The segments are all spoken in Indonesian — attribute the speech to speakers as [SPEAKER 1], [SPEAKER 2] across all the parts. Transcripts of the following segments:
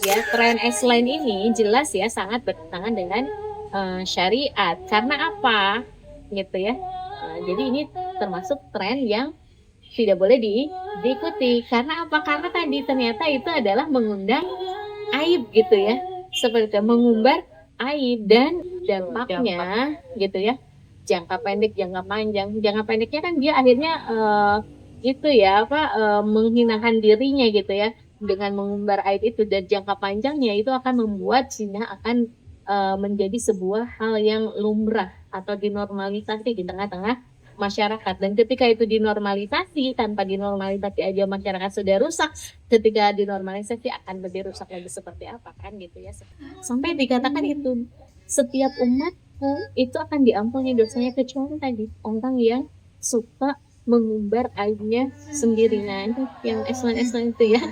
[SPEAKER 1] Ya, tren S-line ini jelas ya sangat bertentangan dengan syariat. Karena apa? Gitu ya. Jadi ini termasuk tren yang tidak boleh diikuti. Karena apa? Karena tadi ternyata itu adalah mengundang aib gitu ya. Seperti itu, mengumbar aib dan dampaknya gitu ya. Jangka pendek, jangka panjang. Jangka pendeknya kan dia akhirnya itu ya apa menghinakan dirinya gitu ya dengan mengumbar aib itu, dan jangka panjangnya itu akan membuat zina akan menjadi sebuah hal yang lumrah atau dinormalisasi di tengah-tengah masyarakat. Dan ketika itu dinormalisasi, tanpa dinormalisasi aja masyarakat sudah rusak, ketika dinormalisasi akan lebih rusak lagi seperti apa kan gitu ya. Sampai dikatakan itu setiap umat itu akan diampuni dosanya kecuali tadi orang yang suka mengumbar aibnya sendiri. Nah itu yang S1 itu ya.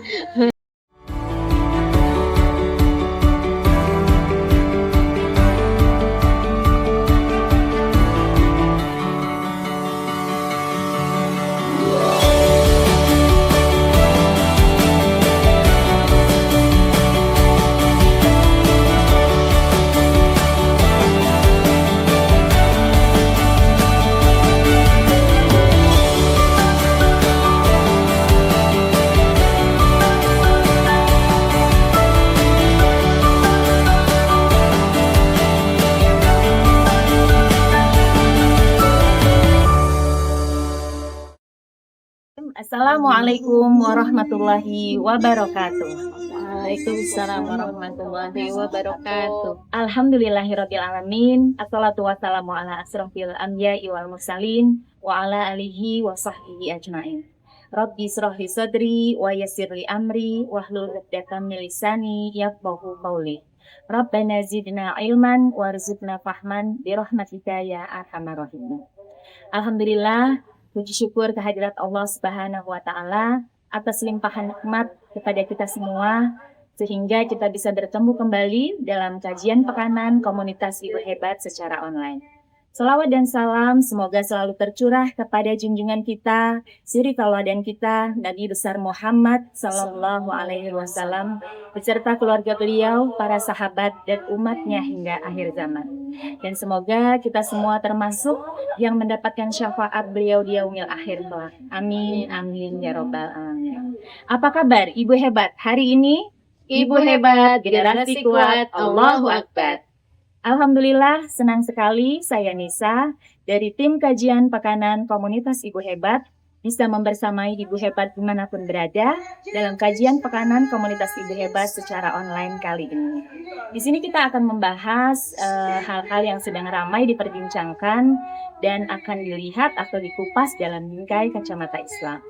[SPEAKER 2] Assalamualaikum warahmatullahi wabarakatuh.
[SPEAKER 1] Waalaikumsalam warahmatullahi wabarakatuh.
[SPEAKER 2] Alhamdulillahirabbil alamin. Assalatu wassalamu ala asrofil anbiya'i wal mursalin wa ala alihi wa sahbihi ajmain. Rabbi israh li sadri wa yassir li amri wahlul 'uqdatam min lisani yafqahu qawli. Rabbana zidna ilman warzuqna fahman bi rahmatika ya arhamar rahimin. Alhamdulillah, puji syukur kehadirat Allah Subhanahu wa taala atas limpahan nikmat kepada kita semua sehingga kita bisa bertemu kembali dalam kajian pekanan komunitas Ibu Hebat secara online. Selawat dan salam semoga selalu tercurah kepada junjungan kita, suri tauladan kita, Nabi besar Muhammad Sallallahu Alaihi Wasallam, beserta keluarga beliau, para sahabat dan umatnya hingga akhir zaman. Dan semoga kita semua termasuk yang mendapatkan syafaat beliau di yaumil akhir kelak. Amin, amin ya robbal alamin. Apa kabar Ibu Hebat hari ini? Ibu Hebat, generasi kuat, Allahu Akbar. Alhamdulillah, senang sekali saya Nisa dari tim kajian pekanan komunitas Ibu Hebat bisa membersamai Ibu Hebat dimanapun berada dalam kajian pekanan komunitas Ibu Hebat secara online kali ini. Di sini kita akan membahas hal-hal yang sedang ramai diperbincangkan dan akan dilihat atau dikupas dalam bingkai kacamata Islam.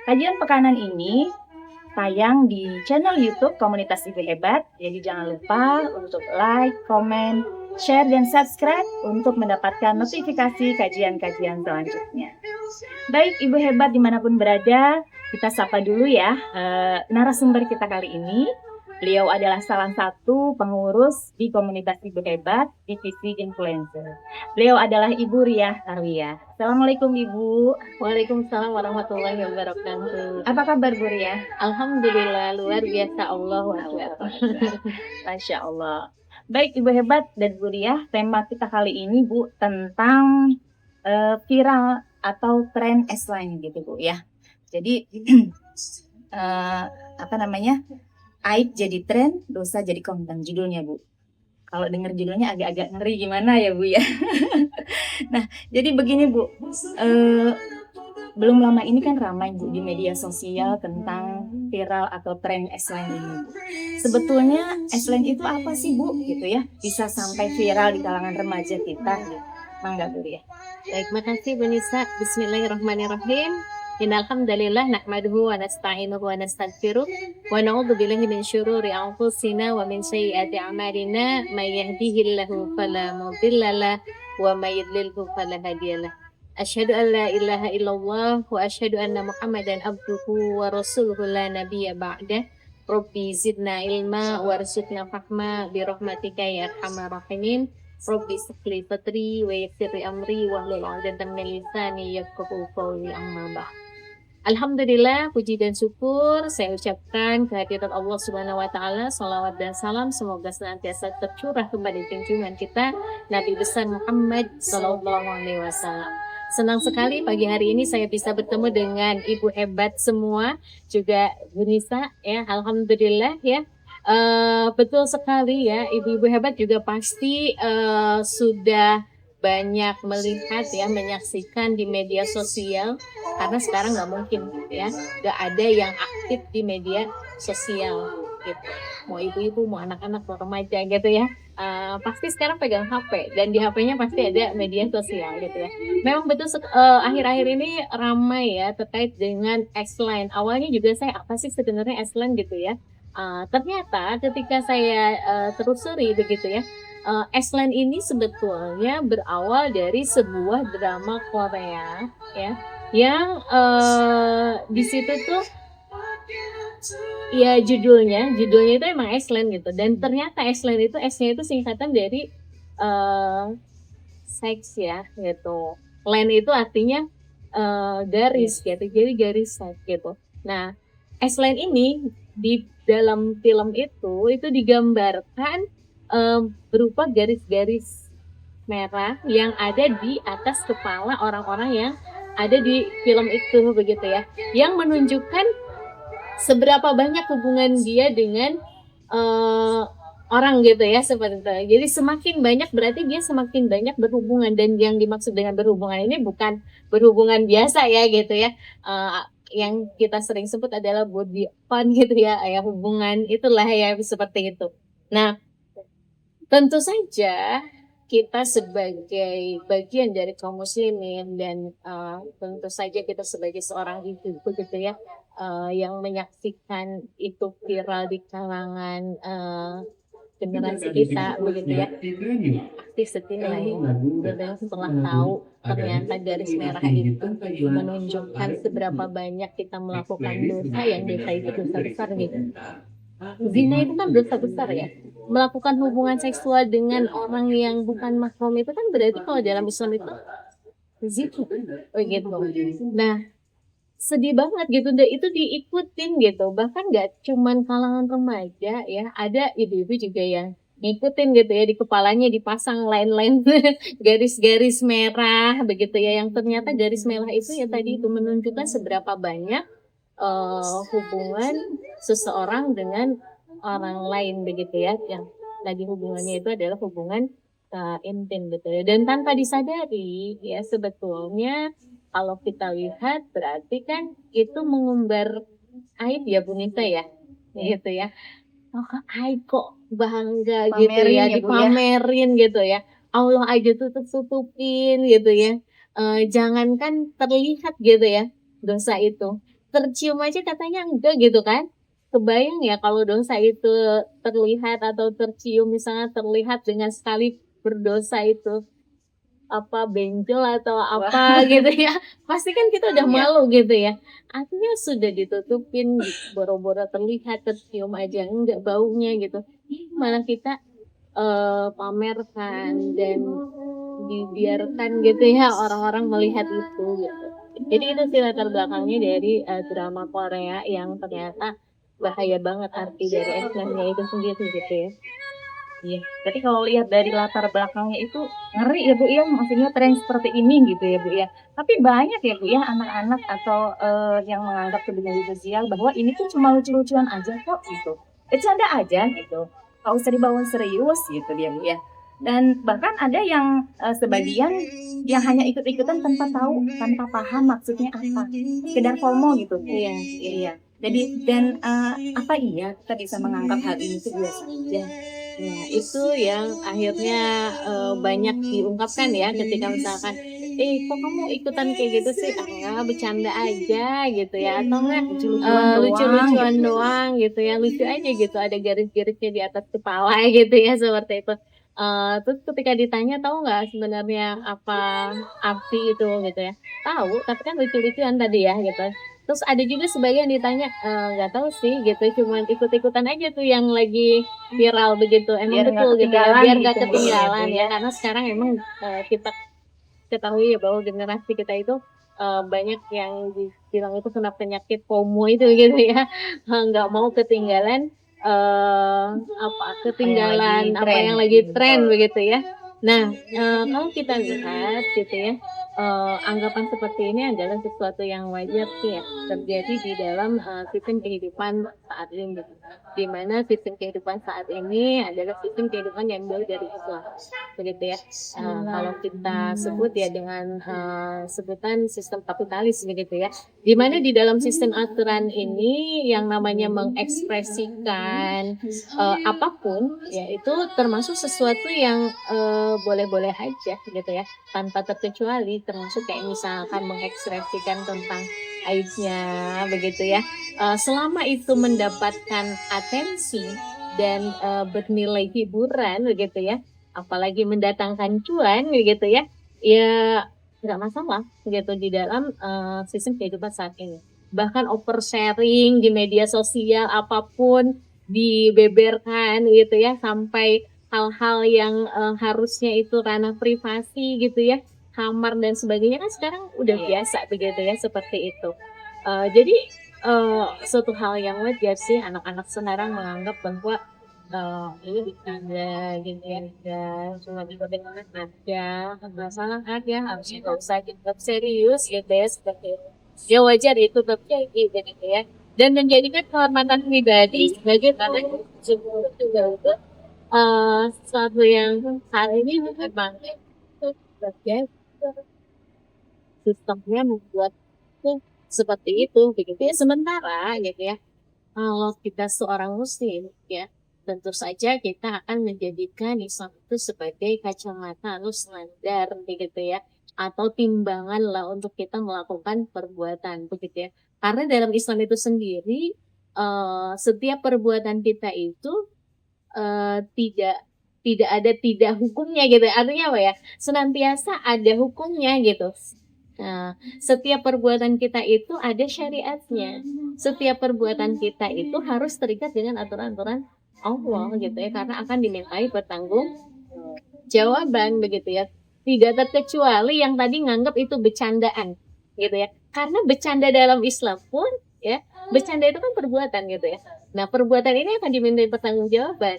[SPEAKER 2] Kajian pekanan ini tayang di channel YouTube Komunitas Ibu Hebat, jadi jangan lupa untuk like, komen, share, dan subscribe untuk mendapatkan notifikasi kajian-kajian selanjutnya. Baik Ibu Hebat dimanapun berada, kita sapa dulu ya narasumber kita kali ini. Beliau adalah salah satu pengurus di Komunitas Ibu Hebat, divisi influencer. Beliau adalah Ibu Riah Tarwiyah. Assalamualaikum Ibu.
[SPEAKER 1] Waalaikumsalam warahmatullahi wabarakatuh.
[SPEAKER 2] Apa kabar Bu Riah?
[SPEAKER 1] Alhamdulillah luar biasa, Allahu Akbar.
[SPEAKER 2] Masya Allah. Baik Ibu Hebat dan Bu Riah, tema kita kali ini Bu tentang viral atau tren S-line gitu Bu ya. Jadi aib jadi tren, dosa jadi konten judulnya Bu. Kalau dengar judulnya agak-agak ngeri gimana ya Bu ya. Nah jadi begini Bu, belum lama ini kan ramai Bu di media sosial tentang viral atau tren S-line ini Bu. Sebetulnya S-line itu apa sih Bu gitu ya, bisa sampai viral di kalangan remaja kita gitu. Mangga Bu ya.
[SPEAKER 1] Baik, makasih Bu Nisa. Bismillahirrahmanirrahim. Innal hamdalillah nahmaduhu wa nasta'inuhu wa nastaghfiruh wa na'udzu billahi min syururi anfusina wa min sayyiati a'malina may yahdihillahu fala mudhillalah wa may yudlilhu fala hadiyalah. Asyhadu an la ilaha illallah wa asyhadu anna Muhammadan abduhu wa rasuluhu la nabiyya ba'dah. Rabbi zidna ilma warzuqna fahma bi rahmatika ya arhamar rahimin. Rabbi sifli fatri wa yassir amri wa hlul 'uqdatam min lisani yafqahu qawli amma ba'd. Alhamdulillah, puji dan syukur saya ucapkan kehadirat Allah Subhanahu wa taala, salawat dan salam semoga senantiasa tercurah kepada junjungan kita Nabi besar Muhammad sallallahu alaihi wasallam. Senang sekali pagi hari ini saya bisa bertemu dengan ibu hebat semua, juga Bu Nisa ya, alhamdulillah ya. Betul sekali ya, ibu-ibu hebat juga pasti sudah banyak melihat ya, menyaksikan di media sosial karena sekarang nggak mungkin ya, nggak ada yang aktif di media sosial gitu. Mau ibu-ibu, mau anak-anak, mau remaja gitu ya. Pasti sekarang pegang HP dan di HP-nya pasti ada media sosial gitu ya. Memang betul akhir-akhir ini ramai ya terkait dengan X-Line. Awalnya juga saya apa sih sebenarnya X-Line gitu ya. Ternyata ketika saya telusuri begitu ya, X-Line ini sebetulnya berawal dari sebuah drama Korea ya, yang di situ tuh ya judulnya itu emang X-Line gitu, dan ternyata X-Line itu S-nya itu singkatan dari seks ya gitu. Line itu artinya garis gitu, jadi garis seks gitu. Nah, S-line ini di dalam film itu digambarkan berupa garis-garis merah yang ada di atas kepala orang-orang yang ada di film itu begitu ya, yang menunjukkan seberapa banyak hubungan dia dengan orang gitu ya, seperti itu. Jadi semakin banyak berarti dia semakin banyak berhubungan, dan yang dimaksud dengan berhubungan ini bukan berhubungan biasa ya gitu ya. Yang kita sering sebut adalah body fun gitu ya, hubungan itulah ya seperti itu. Nah, tentu saja kita sebagai bagian dari kaum muslimin dan tentu saja kita sebagai seorang ibu gitu ya, yang menyaksikan itu viral di kalangan generasi kita begitu ya, pasti sedih lah ya. Dan setelah tahu ternyata garis merah itu menunjukkan seberapa banyak kita melakukan dosa, yang dosa itu dosa besar gitu. Zina itu kan dosa besar ya. Melakukan hubungan seksual dengan orang yang bukan mahram itu kan berarti kalau dalam Islam itu zina begitu. Nah, sedih banget gitu deh, itu diikutin gitu, bahkan nggak cuman kalangan remaja ya, ada ibu-ibu juga yang ngikutin gitu ya, di kepalanya dipasang line-line garis-garis merah begitu ya, yang ternyata garis merah itu ya tadi itu menunjukkan seberapa banyak hubungan seseorang dengan orang lain begitu ya, yang lagi hubungannya itu adalah hubungan intim gitu ya, dan tanpa disadari ya sebetulnya kalau kita lihat berarti kan itu mengumbar aib ya Bu Nisa ya, gitu ya. Oh, aib kok bangga gitu
[SPEAKER 2] Pamerin
[SPEAKER 1] ya,
[SPEAKER 2] ya, Bu, ya.
[SPEAKER 1] dipamerin gitu ya. Allah aja tutup-tutupin gitu ya. Jangankan terlihat gitu ya dosa itu, tercium aja katanya enggak gitu kan. Kebayang ya kalau dosa itu terlihat atau tercium, misalnya terlihat dengan sekali berdosa itu apa benjol atau apa gitu ya, pasti kan kita udah
[SPEAKER 2] Iya.
[SPEAKER 1] malu gitu ya. Artinya sudah ditutupin, boro-boro terlihat, tercium aja enggak baunya gitu. Malah kita pamerkan dan dibiarkan gitu ya orang-orang melihat itu gitu. Jadi itu sih latar belakangnya dari drama Korea yang ternyata bahaya banget arti dari Islamnya itu sendiri gitu ya.
[SPEAKER 2] Iya, berarti kalau lihat dari latar belakangnya itu ngeri ya Bu ya, maksudnya tren seperti ini gitu ya Bu ya. Tapi banyak ya Bu ya anak-anak atau yang menganggap ke media sosial bahwa ini tuh cuma lucu-lucuan aja kok gitu. Bercanda aja gitu. Gak usah dibawa serius gitu dia Bu ya. Dan bahkan ada yang sebagian yang hanya ikut-ikutan tanpa tahu, tanpa paham maksudnya apa. Sekedar FOMO gitu Bu.
[SPEAKER 1] Iya,
[SPEAKER 2] Iya. Jadi dan apa iya kita bisa menganggap hal ini tuh biasa aja.
[SPEAKER 1] Ya, itu yang akhirnya banyak diungkapkan ya ketika misalkan, kok kamu ikutan kayak gitu sih? Ah, bercanda aja gitu ya, atau enggak lucu-lucuan doang gitu ya, lucu aja gitu, ada garis-garisnya di atas kepala gitu ya, seperti itu. Terus ketika ditanya tahu nggak sebenarnya apa arti itu gitu ya, tahu, tapi kan lucu-lucuan tadi ya gitu. Terus ada juga sebagian ditanya, nggak tahu sih gitu, cuman ikut-ikutan aja tuh yang lagi viral begitu, emang
[SPEAKER 2] Biar nggak
[SPEAKER 1] betul gitu ya,
[SPEAKER 2] ketinggalan
[SPEAKER 1] biar nggak
[SPEAKER 2] gitu,
[SPEAKER 1] ketinggalan
[SPEAKER 2] Bu,
[SPEAKER 1] ya,
[SPEAKER 2] ya.
[SPEAKER 1] karena sekarang emang kita ketahui ya bahwa generasi kita itu banyak yang dibilang itu kena penyakit FOMO itu gitu ya, nggak mau ketinggalan ketinggalan apa yang lagi tren begitu ya. Nah, kalau kita lihat gitu ya, anggapan seperti ini adalah sesuatu yang wajar sih ya terjadi di dalam sistem kehidupan saat ini. Di mana sistem kehidupan saat ini adalah sistem kehidupan yang jauh dari Islam, begitu ya. Kalau kita sebut ya dengan sebutan sistem kapitalis begitu ya, di mana di dalam sistem aturan ini yang namanya mengekspresikan apapun ya itu termasuk sesuatu yang boleh-boleh aja gitu ya, tanpa terkecuali, termasuk kayak misalkan mengekspresikan tentang aibnya begitu ya. Selama itu mendapatkan atensi dan bernilai hiburan begitu ya, apalagi mendatangkan cuan begitu ya, ya nggak masalah gitu di dalam sistem kehidupan saat ini. Bahkan oversharing di media sosial apapun dibeberkan gitu ya, sampai hal-hal yang harusnya itu ranah privasi gitu ya, kamar dan sebagainya kan sekarang udah biasa begitu ya, seperti itu. Jadi suatu hal yang wajar sih anak-anak sekarang menganggap bahwa ini bercanda gitu ya, dan cuma digodain aja, masalah aja, harusnya nggak usah dianggap serius gitu ya, seperti itu. Ya wajar itu terjadi gitu ya. Dan menjadikan kehormatan pribadi sebagai tanah juga itu sesuatu yang saat ini memang itu bagian sistemnya membuat tuh seperti itu begitu ya. Sementara gitu ya, kalau kita seorang muslim ya, tentu saja kita akan menjadikan Islam itu sebagai kacamata atau standar begitu ya, atau timbangan lah untuk kita melakukan perbuatan begitu ya. Karena dalam Islam itu sendiri setiap perbuatan kita itu tidak tidak ada tidak hukumnya gitu. Artinya apa ya? Senantiasa ada hukumnya gitu. Nah, setiap perbuatan kita itu ada syariatnya. Setiap perbuatan kita itu harus terikat dengan aturan-aturan Allah gitu ya, karena akan dimintai bertanggung jawaban begitu ya. Tidak terkecuali yang tadi nganggap itu bercandaan gitu ya. Karena bercanda dalam Islam pun ya, bercanda itu kan perbuatan gitu ya. Nah, perbuatan ini akan dimintai pertanggungjawaban.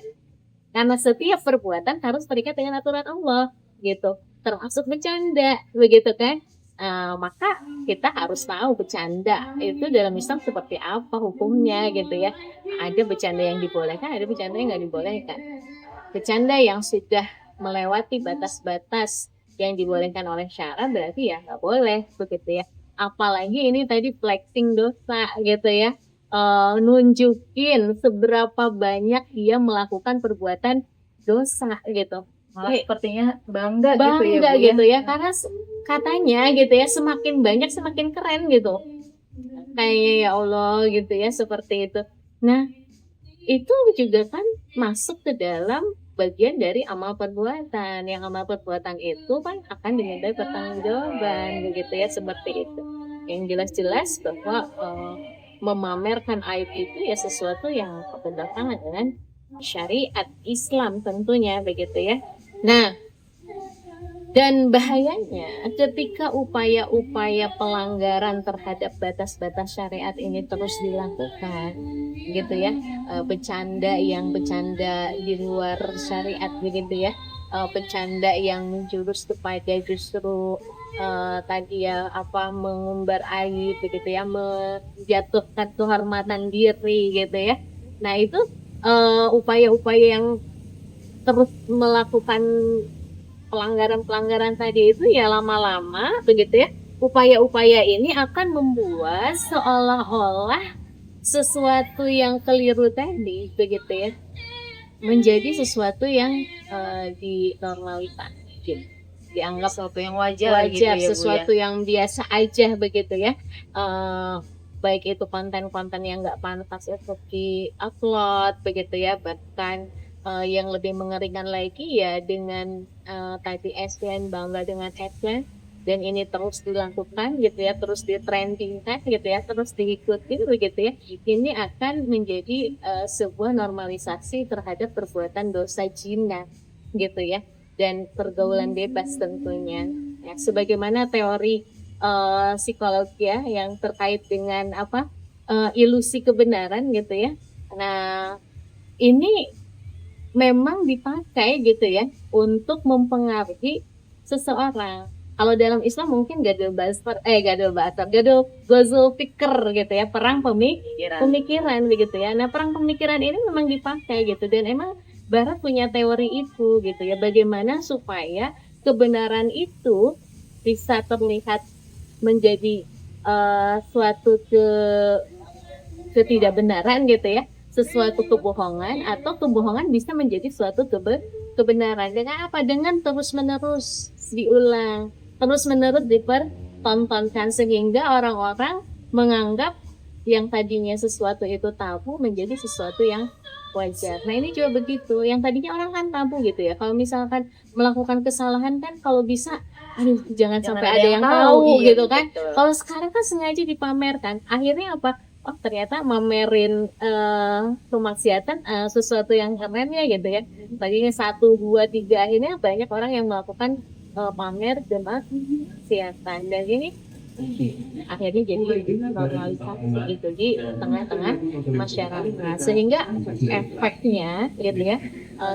[SPEAKER 1] Karena setiap perbuatan harus terikat dengan aturan Allah gitu, termasuk bercanda begitu kan. Maka kita harus tahu bercanda itu dalam Islam seperti apa hukumnya gitu ya. Ada bercanda yang dibolehkan, ada bercanda yang nggak dibolehkan. Bercanda yang sudah melewati batas-batas yang dibolehkan oleh syara berarti ya nggak boleh begitu ya. Apalagi ini tadi flexing dosa gitu ya, nunjukin seberapa banyak dia melakukan perbuatan dosa gitu.
[SPEAKER 2] Malah sepertinya bangga,
[SPEAKER 1] Bangga
[SPEAKER 2] gitu ya, Bu,
[SPEAKER 1] gitu ya, karena katanya gitu ya semakin banyak semakin keren gitu. Kayaknya ya Allah gitu ya, seperti itu. Nah, itu juga kan masuk ke dalam bagian dari amal perbuatan. Yang amal perbuatan itu kan akan dimintai pertanggungjawaban begitu ya, seperti itu. Yang jelas-jelas bahwa memamerkan aib itu ya sesuatu yang bertentangan dengan syariat Islam tentunya begitu ya. Nah, dan bahayanya ketika upaya-upaya pelanggaran terhadap batas-batas syariat ini terus dilakukan gitu ya, bercanda di luar syariat begitu ya, bercanda yang menjurus kepada justru tadi ya mengumbar aib begitu ya, menjatuhkan kehormatan diri gitu ya. Nah itu upaya-upaya yang terus melakukan pelanggaran-pelanggaran tadi itu ya lama-lama begitu ya, upaya-upaya ini akan membuat seolah-olah sesuatu yang keliru tadi begitu ya menjadi sesuatu yang dinormalitas gitu. Dianggap
[SPEAKER 2] sesuatu yang wajar gitu ya, Bu,
[SPEAKER 1] sesuatu
[SPEAKER 2] ya.
[SPEAKER 1] yang biasa aja begitu ya. Baik itu konten-konten yang nggak pantas untuk di-upload begitu ya, bahkan yang lebih mengerikan lagi ya dengan tadi adsense, bangga dengan adsense, dan ini terus dilakukan gitu ya, terus ditrendingkan gitu ya, terus diikuti begitu ya, ini akan menjadi sebuah normalisasi terhadap perbuatan dosa zina gitu ya, dan pergaulan bebas tentunya ya, sebagaimana teori psikolog ya yang terkait dengan ilusi kebenaran gitu ya. Nah, ini memang dipakai gitu ya untuk mempengaruhi seseorang. Kalau dalam Islam mungkin gadol gozul fikr gitu ya, perang pemikiran begitu ya. Nah, perang pemikiran ini memang dipakai gitu dan emang Barat punya teori itu gitu ya, bagaimana supaya kebenaran itu bisa terlihat menjadi suatu ketidakbenaran gitu ya, sesuatu kebohongan, atau kebohongan bisa menjadi suatu kebenaran dengan apa? Dengan terus-menerus diulang, terus-menerus dipertontonkan sehingga orang-orang menganggap yang tadinya sesuatu itu tabu menjadi sesuatu yang wajar. Nah, ini juga begitu. Yang tadinya orang kan tabu gitu ya. Kalau misalkan melakukan kesalahan kan kalau bisa aduh jangan sampai ada yang tahu
[SPEAKER 2] iya,
[SPEAKER 1] gitu kan.
[SPEAKER 2] betul.
[SPEAKER 1] Kalau sekarang kan sengaja dipamerkan. Akhirnya apa? Oh ternyata mamerin kemaksiatan sesuatu yang keren ya gitu ya. Tadinya 1, 2, 3 akhirnya banyak orang yang melakukan pamer kemaksiatan dan ini akhirnya jadi normalisasi gitu di tengah-tengah masyarakat sehingga efeknya gitu ya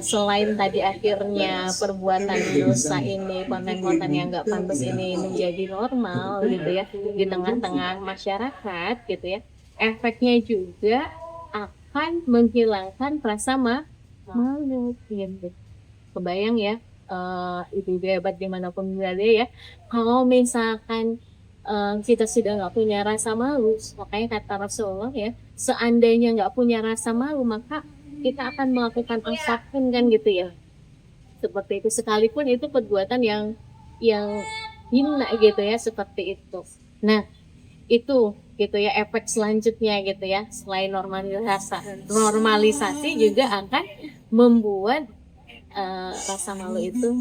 [SPEAKER 1] selain tadi akhirnya perbuatan dosa ini konten-konten yang nggak pantas ini menjadi normal gitu ya di tengah-tengah masyarakat gitu ya efeknya juga akan menghilangkan rasa malu gitu. Kebayang ya ibu-ibu hebat dimanapun berada ya kalau misalkan kita sudah nggak punya rasa malu, makanya kata Rasulullah ya, seandainya nggak punya rasa malu, maka kita akan melakukan apapun kan gitu ya. Seperti itu sekalipun itu perbuatan yang hina gitu ya, seperti itu. Nah, itu gitu ya efek selanjutnya gitu ya. Selain normalisasi juga akan membuat rasa malu itu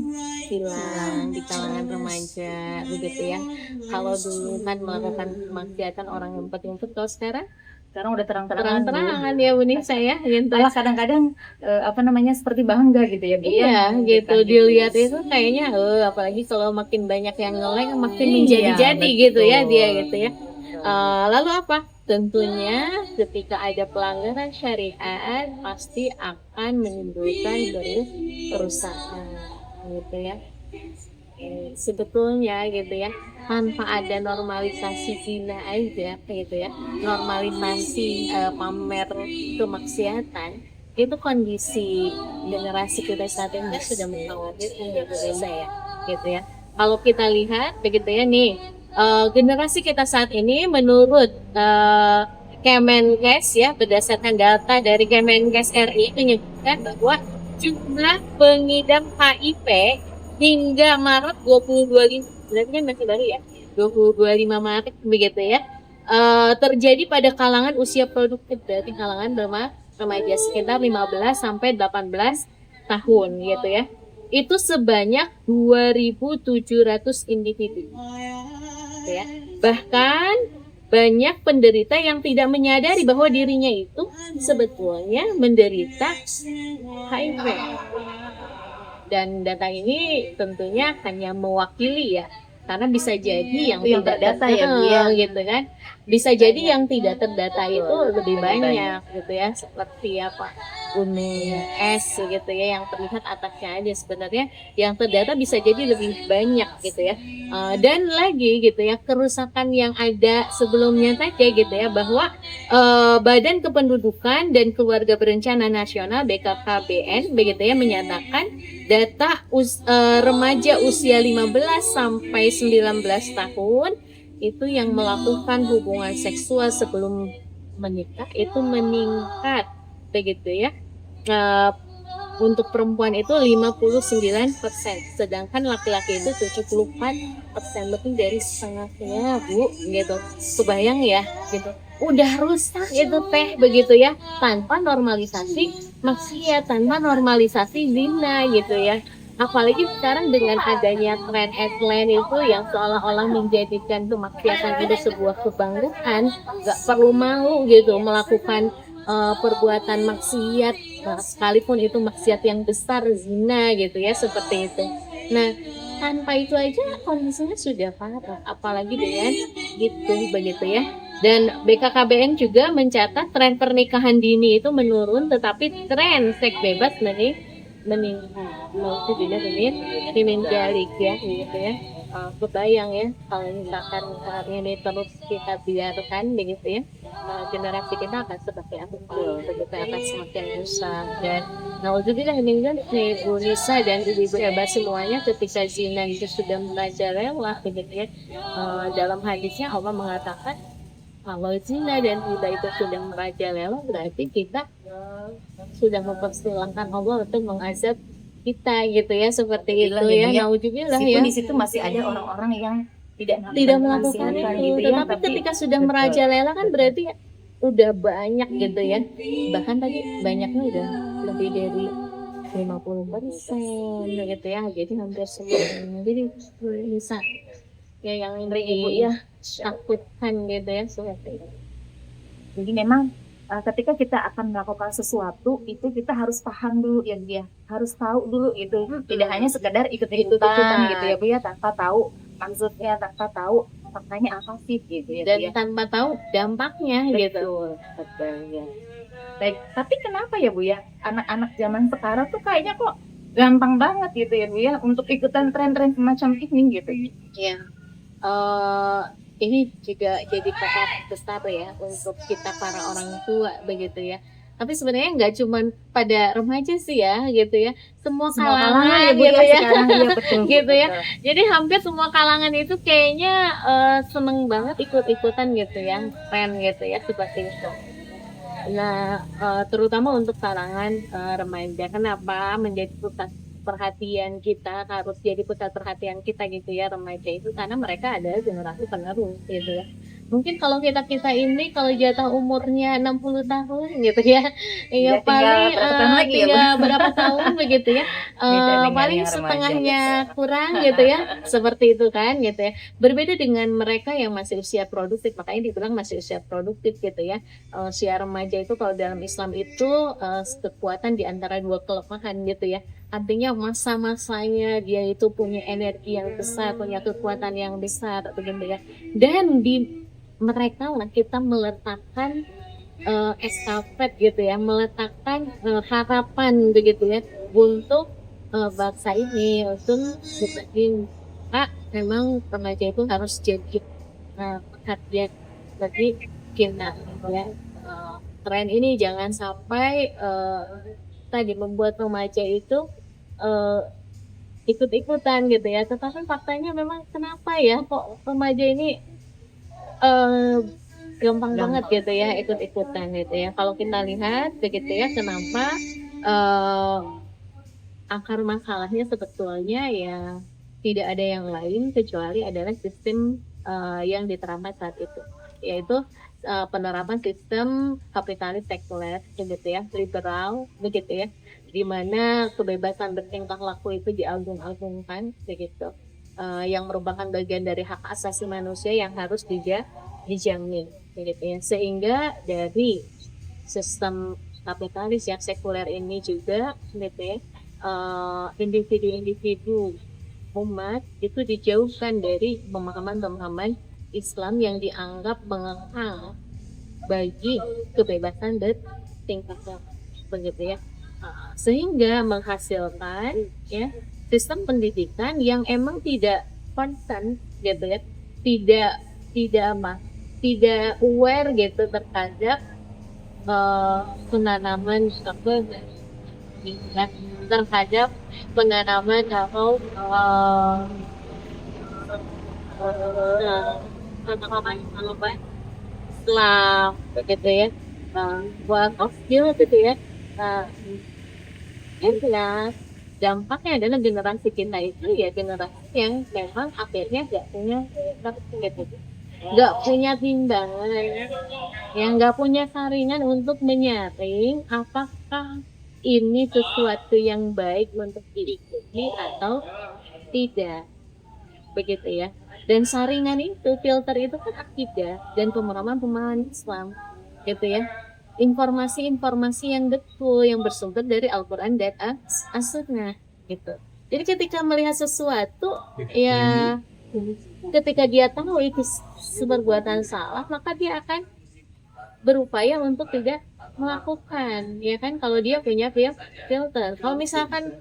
[SPEAKER 1] hilang di kalangan remaja begitu ya. Kalau dulu kan melakukan kemaksiatan orang ngumpet-ngumpet, kalau sekarang
[SPEAKER 2] Sekarang udah terang-terangan, Bu.
[SPEAKER 1] terang-terangan ya Bu Nisa ya gitu.
[SPEAKER 2] Malah kadang-kadang seperti bangga gitu ya, Bu.
[SPEAKER 1] Iya gitu
[SPEAKER 2] Bukan
[SPEAKER 1] dilihat itu kayaknya apalagi kalau makin banyak yang nge-like makin
[SPEAKER 2] Iya,
[SPEAKER 1] menjadi-jadi gitu ya
[SPEAKER 2] betul.
[SPEAKER 1] dia gitu ya. Lalu apa? Tentunya ketika ada pelanggaran syariat pasti akan menimbulkan kerusakan gitu ya. Sebetulnya gitu ya tanpa ada normalisasi zina aja gitu ya normalisasi pamer kemaksiatan itu kondisi generasi kita saat ini sudah mengkhawatirkan gitu saya gitu ya kalau kita lihat begitu ya nih generasi kita saat ini menurut Kemenkes ya berdasarkan data dari Kemenkes RI menyebutkan bahwa jumlah pengidap HIV hingga Maret 2025 berarti kan masih baru ya 2025 Maret begitu ya terjadi pada kalangan usia produktif berarti kalangan remaja sekitar 15 sampai 18 tahun gitu ya itu sebanyak 2.700 individu gitu ya. Bahkan banyak penderita yang tidak menyadari bahwa dirinya itu sebetulnya menderita HIV. Dan data ini tentunya hanya mewakili ya, karena bisa jadi yang tidak
[SPEAKER 2] terdata ya, Bu ya.
[SPEAKER 1] gitu kan. Bisa jadi yang tidak terdata itu lebih banyak gitu ya, seperti apa gunung es gitu ya yang terlihat atasnya aja sebenarnya yang terdata bisa jadi lebih banyak gitu ya. Dan lagi gitu ya kerusakan yang ada sebelumnya saja gitu ya bahwa Badan Kependudukan dan Keluarga Berencana Nasional BKKBN begitu ya menyatakan data remaja usia 15 sampai 19 tahun itu yang melakukan hubungan seksual sebelum menikah itu meningkat begitu ya. Untuk perempuan itu 59%, sedangkan laki-laki itu 74%, lebih dari setengahnya Bu gitu. Kebayang ya gitu. Udah rusak itu teh begitu ya, tanpa normalisasi maksiat, tanpa normalisasi zina gitu ya. Apalagi sekarang dengan adanya tren headline itu yang seolah-olah menjadikan kemaksiatan itu sebuah kebanggaan, nggak perlu malu gitu melakukan perbuatan maksiat, sekalipun itu maksiat yang besar zina gitu ya seperti itu. Nah tanpa itu aja kondisinya sudah parah, apalagi dengan itu begitu ya. Dan BKKBN juga mencatat tren pernikahan dini itu menurun, tetapi tren seks bebas meningkat. Mau itu juga ini balik ya gitu ya. Kebayang ya kalau misalkan ini terus kita biarkan begitu ya, generasi kita akan seperti apa, begitu akan semakin rusak. Dan naudzubillah min dzalik nih Bu Nisa dan ibu-ibu hebat semuanya, ketika zina itu sudah merajalela begitu ya, dalam hadisnya Allah mengatakan kalau zina dan riba itu sudah merajalela, berarti kita sudah mempersilahkan Allah untuk mengazab kita gitu ya, seperti itu ya. Naudzubillah ya.
[SPEAKER 2] Meskipun di situ masih ada orang-orang yang
[SPEAKER 1] Tidak melakukan itu,
[SPEAKER 2] gitu ya,
[SPEAKER 1] tetapi ketika sudah merajalela kan berarti udah banyak gitu ya. Bahkan tadi banyaknya udah lebih dari 50% gitu ya. Jadi hampir semua. Jadi bisa ya yang ini
[SPEAKER 2] Ibu ya.
[SPEAKER 1] takutkan gitu ya seperti itu.
[SPEAKER 2] Jadi memang ketika kita akan melakukan sesuatu itu kita harus paham dulu ya Bu ya, harus tahu dulu gitu. Tidak hanya sekedar ikut-ikutan gitu ya Bu ya, tanpa tahu maksudnya, tanpa tahu faktanya apa sih gitu ya Bu
[SPEAKER 1] Dan
[SPEAKER 2] ya.
[SPEAKER 1] tanpa tahu dampaknya gitu.
[SPEAKER 2] Betul ya. Baik, tapi kenapa ya Bu ya anak-anak zaman sekarang tuh kayaknya kok gampang banget gitu ya Bu ya untuk ikutan tren-tren semacam ini gitu.
[SPEAKER 1] Ya, ini juga jadi PR besar ya untuk kita para orang tua begitu ya. Tapi sebenarnya nggak cuma pada remaja sih ya gitu ya, semua kalangan
[SPEAKER 2] ya Bu
[SPEAKER 1] gitu
[SPEAKER 2] ya
[SPEAKER 1] ya.
[SPEAKER 2] sekarang ya betul.
[SPEAKER 1] Gitu ya.
[SPEAKER 2] Betul.
[SPEAKER 1] Jadi hampir semua kalangan itu kayaknya seneng banget ikut-ikutan gitu ya, tren gitu ya seperti itu. Nah, terutama untuk kalangan remaja, kenapa menjadi pusat perhatian kita, harus jadi pusat perhatian kita gitu ya remaja itu, karena mereka adalah generasi penerus gitu ya. Mungkin kalau kita ini kalau jatah umurnya 60 tahun gitu ya,
[SPEAKER 2] Ya,
[SPEAKER 1] iya paling
[SPEAKER 2] tinggal berapa tahun lagi ya, Bu?
[SPEAKER 1] tinggal berapa tahun begitu ya,
[SPEAKER 2] Beda dengan
[SPEAKER 1] paling
[SPEAKER 2] yang remaja.
[SPEAKER 1] setengahnya kurang gitu ya, seperti itu kan gitu ya. Berbeda dengan mereka yang masih usia produktif, makanya dibilang masih usia produktif gitu ya. Usia remaja itu kalau dalam Islam itu kekuatan di antara dua kelemahan gitu ya. Artinya masa-masanya dia itu punya energi yang besar, punya kekuatan yang besar begitu ya. Dan di mereka lah kita meletakkan estafet gitu ya, meletakkan harapan begitu ya untuk bangsa ini, untuk berbagi. Memang remaja itu harus jadi perhatian bagi kita ya. Tren ini jangan sampai tadi membuat remaja itu ikut-ikutan gitu ya. Tetapi faktanya memang kenapa ya kok remaja ini gampang banget gitu ya ikut-ikutan gitu ya. Kalau kita lihat begitu ya, kenapa akar masalahnya sebetulnya ya tidak ada yang lain kecuali adalah sistem yang diterapkan saat itu, yaitu penerapan sistem kapitalis sekuler gitu ya, liberal begitu ya, di mana kebebasan bertingkah laku itu diagung-agungkan begitu, yang merupakan bagian dari hak asasi manusia yang harus dijamin begitu ya. Sehingga dari sistem kapitalis yang sekuler ini juga gitu ya, individu-individu umat itu dijauhkan dari pemahaman-pemahaman Islam yang dianggap mengekang bagi kebebasan bertingkah laku begitu ya. Sehingga menghasilkan ya sistem pendidikan yang emang tidak concern gitu ya, tidak aware gitu terhadap penanaman terhadap penanaman atau Islam begitu ya, buat skill gitu ya. Jelas dampaknya adalah generasi kita itu ya generasi yang memang akhirnya nggak punya timbangan, yang nggak punya saringan untuk menyaring apakah ini sesuatu yang baik untuk diikuti atau tidak begitu ya. Dan saringan itu, filter itu kan akidah dan pemahaman Islam gitu ya. Informasi-informasi yang betul yang bersumber dari Al-Quran dan As-Sunnah gitu. Jadi ketika melihat sesuatu, ya ketika dia tahu itu perbuatan salah, maka dia akan berupaya untuk tidak melakukan, ya kan? Kalau dia punya filter. Kalau misalkan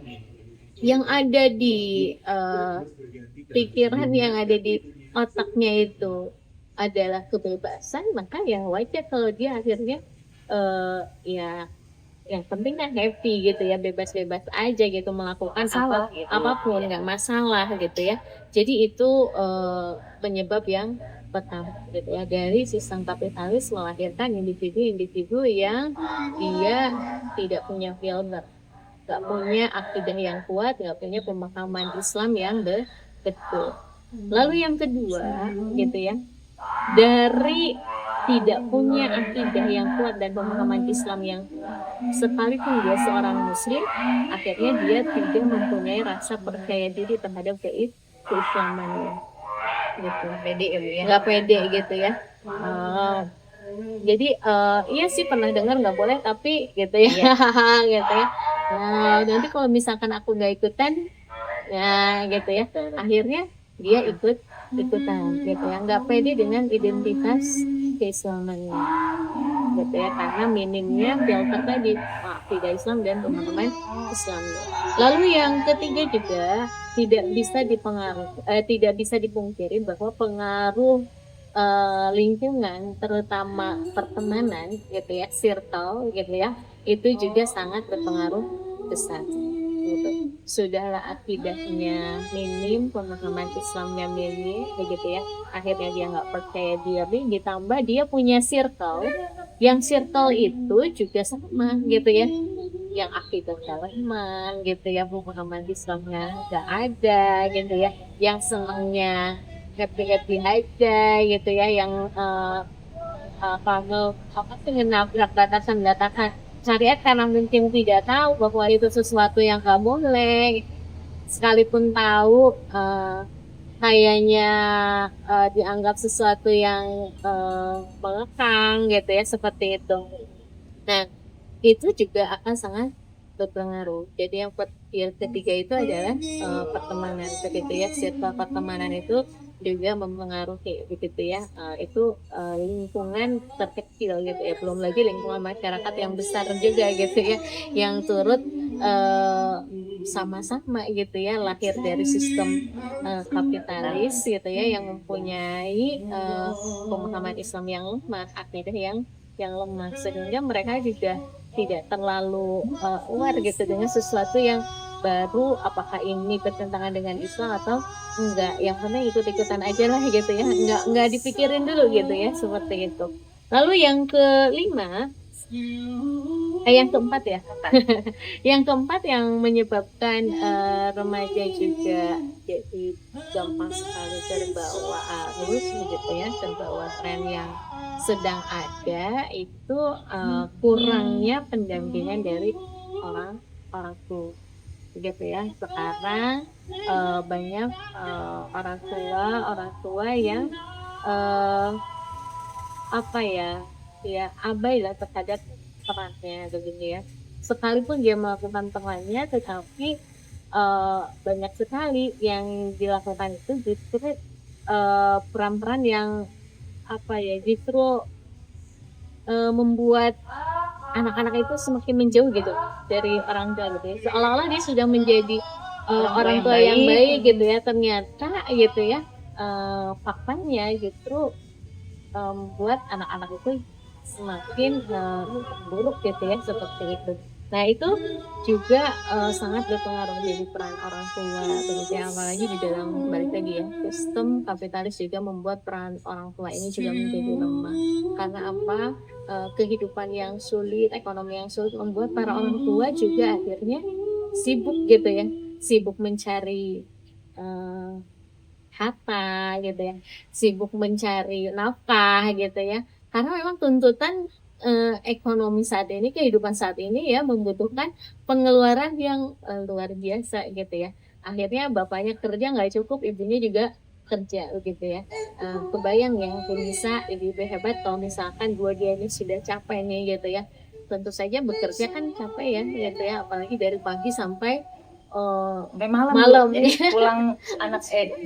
[SPEAKER 1] yang ada di pikiran, yang ada di otaknya itu adalah kebebasan, maka ya wajar kalau dia akhirnya ya yang penting kan happy gitu ya, bebas-bebas aja gitu melakukan
[SPEAKER 2] Salah gitu.
[SPEAKER 1] apapun, nggak masalah gitu ya. Jadi itu penyebab yang pertama gitu ya, dari sistem kapitalis melahirkan individu-individu yang dia tidak punya filter, nggak punya akidah yang kuat, nggak punya pemahaman Islam yang betul. Lalu yang kedua gitu ya, dari tidak punya akidah yang kuat dan pemahaman Islam yang sekalipun dia seorang muslim, akhirnya dia tidak mempunyai rasa percaya diri terhadap keislamannya gitu.
[SPEAKER 2] Pede ya Bu ya.
[SPEAKER 1] Nggak pede gitu ya. Jadi iya sih pernah dengar nggak boleh tapi gitu ya. Gitu ya. Nah, nanti kalau misalkan aku nggak ikutan, ya gitu ya, akhirnya dia ikutan gitu ya, nggak pede dengan identitas keislamannya gitu ya, karena minimnya filter tadi akidah Islam dan pemahaman Islamnya. Lalu yang ketiga juga tidak bisa dipungkiri bahwa pengaruh lingkungan, terutama pertemanan gitu ya, circle gitu ya, itu juga sangat berpengaruh besar gitu. Sudahlah akidahnya minim, pemahaman Islamnya minim begitu ya, akhirnya dia nggak percaya diri, ditambah dia punya circle, yang circle itu juga sama gitu ya, yang akidahnya lemah gitu ya, pemahaman Islamnya nggak ada gitu ya, yang senangnya happy aja gitu ya, yang kalau apa sih, nabrak batasan syariat karena mungkin tidak tahu bahwa itu sesuatu yang nggak boleh, sekalipun tahu kayaknya dianggap sesuatu yang mengekang gitu ya, seperti itu. Nah, itu juga akan sangat berpengaruh. Jadi yang ketiga itu adalah pertemanan begitu ya, circle pertemanan itu juga mempengaruhi begitu ya. Itu lingkungan terkecil gitu ya, belum lagi lingkungan masyarakat yang besar juga gitu ya, yang turut sama-sama gitu ya, lahir dari sistem kapitalis gitu ya, yang mempunyai pemahaman Islam yang lemah, akidah yang lemah, sehingga mereka juga tidak terlalu aware gitu dengan sesuatu yang baru, apakah ini bertentangan dengan Islam atau enggak, yang penting ikut-ikutan aja lah gitu ya, enggak dipikirin dulu gitu ya, seperti itu. Lalu yang kelima, yang keempat ya, yang keempat yang menyebabkan remaja juga jadi gampang sekali terbawa arus gitu ya, terbawa tren yang sedang ada, itu kurangnya pendampingan dari orang tua gitu ya. Sekarang banyak orang tua yang apa ya abai lah terhadap perannya begitu ya. Sekalipun dia melakukan perannya, tetapi banyak sekali yang dilakukan itu justru peran-peran yang justru membuat anak-anak itu semakin menjauh gitu dari orang tua gitu ya. Seolah-olah dia sudah menjadi orang tua yang baik gitu ya, ternyata gitu ya faktanya justru membuat anak-anak itu semakin buruk gitu ya, seperti itu. Nah, itu juga sangat berpengaruh jadi peran orang tua begitu ya, apalagi di dalam, balik lagi ya, sistem kapitalis juga membuat peran orang tua ini juga menjadi lemah. Karena apa? Kehidupan yang sulit, ekonomi yang sulit membuat para orang tua juga akhirnya sibuk gitu ya, sibuk mencari harta gitu ya, sibuk mencari nafkah gitu ya, karena memang tuntutan ekonomi saat ini, kehidupan saat ini ya, membutuhkan pengeluaran yang luar biasa gitu ya. Akhirnya bapaknya kerja nggak cukup, ibunya juga kerja gitu ya. Kebayang ya, bisa ibu hebat kalau misalkan dua-duanya sudah capek nih gitu ya. Tentu saja bekerja kan capek ya gitu ya, apalagi dari pagi sampai
[SPEAKER 2] Sampai malam,
[SPEAKER 1] malam.
[SPEAKER 2] Bu. Jadi pulang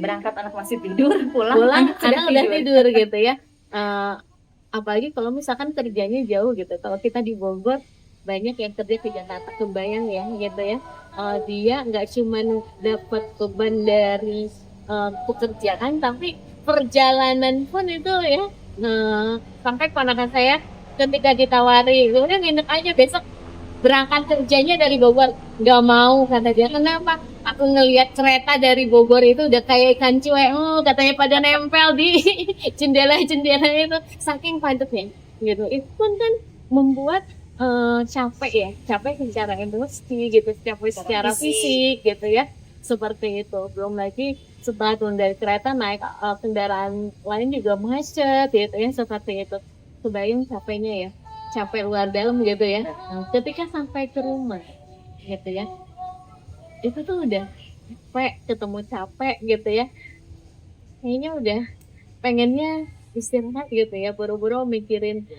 [SPEAKER 2] berangkat anak masih tidur, pulang
[SPEAKER 1] Pulang
[SPEAKER 2] anak
[SPEAKER 1] anak udah
[SPEAKER 2] tidur.
[SPEAKER 1] tidur gitu ya. Eh, Apalagi kalau misalkan kerjanya jauh gitu. Kalau kita di Bogor banyak yang kerja ke Jakarta, kebayang ya gitu ya. Dia nggak cuman dapat beban dari pekerjaan, tapi perjalanan pun itu ya. Sampai ponakan saya ketika ditawari, udah nginep aja besok berangkat kerjanya dari Bogor, nggak mau kata dia. Kenapa? Aku ngelihat kereta dari Bogor itu udah kayak ikan cuek, katanya pada nempel di jendela-jendela itu, saking padatnya gitu. Itu pun kan membuat capek ya, capek secara emosi gitu, capek secara fisik gitu ya, seperti itu. Belum lagi setelah turun dari kereta naik kendaraan lain juga macet gitu ya, seperti itu. Kebayang capeknya ya, capek luar dalam gitu ya. Nah, ketika sampai ke rumah gitu ya, itu tuh udah capek, ketemu capek gitu ya, kayaknya udah pengennya istirahat gitu ya, buru-buru mikirin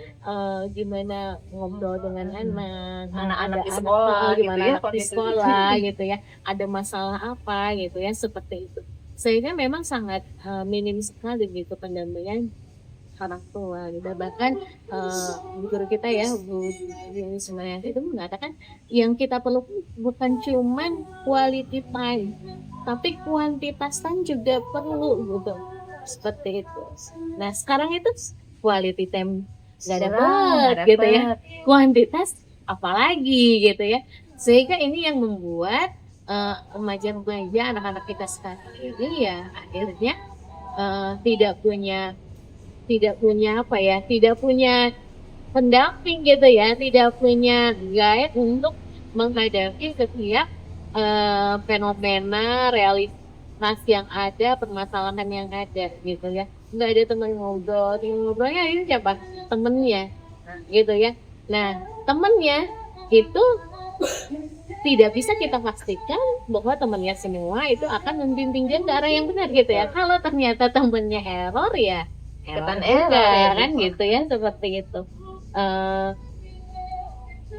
[SPEAKER 1] gimana ngobrol dengan anak,
[SPEAKER 2] Anak-anak
[SPEAKER 1] ada
[SPEAKER 2] di
[SPEAKER 1] anak
[SPEAKER 2] sekolah gitu
[SPEAKER 1] gimana
[SPEAKER 2] ya,
[SPEAKER 1] anak di
[SPEAKER 2] kondisi.
[SPEAKER 1] sekolah gitu ya, ada masalah apa gitu ya, seperti itu. Sehingga memang sangat minim sekali gitu pendampingan orang tua gitu. Bahkan guru kita ya, Bu Yuni Sumayanti itu mengatakan yang kita perlu bukan cuman quality time, tapi kuantitas time juga perlu gitu, seperti itu. Nah sekarang itu quality time nggak dapet
[SPEAKER 2] Nggak
[SPEAKER 1] gitu ya,
[SPEAKER 2] dapet.
[SPEAKER 1] kuantitas apalagi gitu ya, sehingga ini yang membuat remaja-remaja anak-anak kita sekarang ini ya akhirnya tidak punya apa ya, tidak punya pendamping gitu ya, tidak punya guide untuk menghadapi setiap fenomena realitas yang ada, permasalahan yang ada gitu ya. Nggak ada teman ngobrol, teman ngobrolnya ini siapa? Temennya gitu ya. Nah, temennya itu tidak bisa kita pastikan bahwa temannya semua itu akan membimbing dia ke arah yang benar gitu ya. Kalau ternyata temennya error ya error
[SPEAKER 2] Ikutan
[SPEAKER 1] juga
[SPEAKER 2] error ya, Bu.
[SPEAKER 1] kan gitu ya, seperti itu.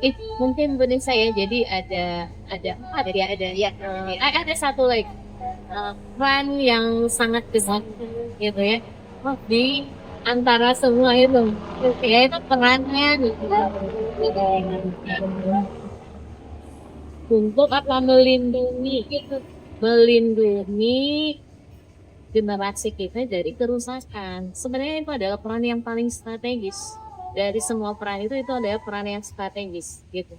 [SPEAKER 1] Eh mungkin benih saya jadi ada empat ya, ada satu lagi peran yang sangat besar gitu ya. Di antara semua itu yaitu perannya untuk apa, melindungi generasi kita dari kerusakan. Sebenarnya itu adalah peran yang paling strategis. Dari semua peran itu adalah peran yang strategis gitu.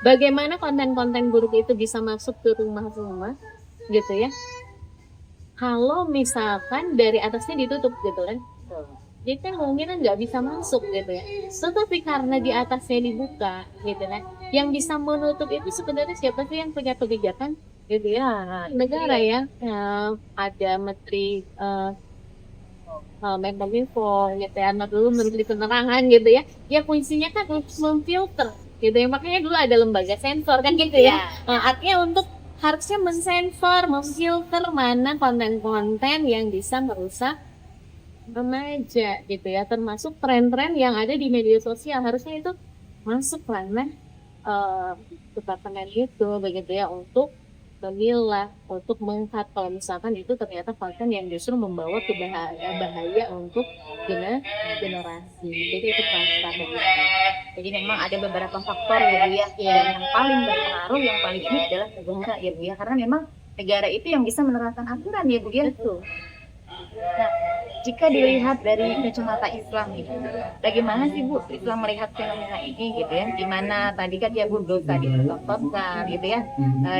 [SPEAKER 1] Bagaimana konten-konten buruk itu bisa masuk ke rumah-rumah gitu ya. Kalau misalkan dari atasnya ditutup gitu kan. Jadi kan kemungkinan nggak bisa masuk gitu ya. Tetapi karena di atasnya dibuka gitu kan. Yang bisa menutup itu sebenarnya siapa sih yang punya kebijakan gitu ya? Negara ya. Ada menteri Menkominfo gitu ya, nah dulu menteri penerangan gitu ya, ya fungsinya kan untuk memfilter gitu ya, makanya dulu ada lembaga sensor kan gitu ya. Nah, artinya untuk harusnya mensensor, memfilter mana konten-konten yang bisa merusak remaja gitu ya, termasuk tren-tren yang ada di media sosial, harusnya itu masuk karena departemen itu begitu ya, untuk memilah, untuk mengkat kalau misalkan itu ternyata konten yang justru membawa ke bahaya untuk generasi. Jadi itu strategi.
[SPEAKER 2] Jadi memang ada beberapa faktor ya, Bu ya. Dan yang paling berpengaruh, yang paling ini adalah negara ya, Bu ya. Karena memang negara itu yang bisa menerapkan aturan ya, Bu ya.
[SPEAKER 1] Betul.
[SPEAKER 2] Nah, jika dilihat dari kacamata Islam gitu, bagaimana sih Bu Islam melihat fenomena ini gitu ya? Dimana tadi kan ya Bu dosa dipertontonkan gitu ya,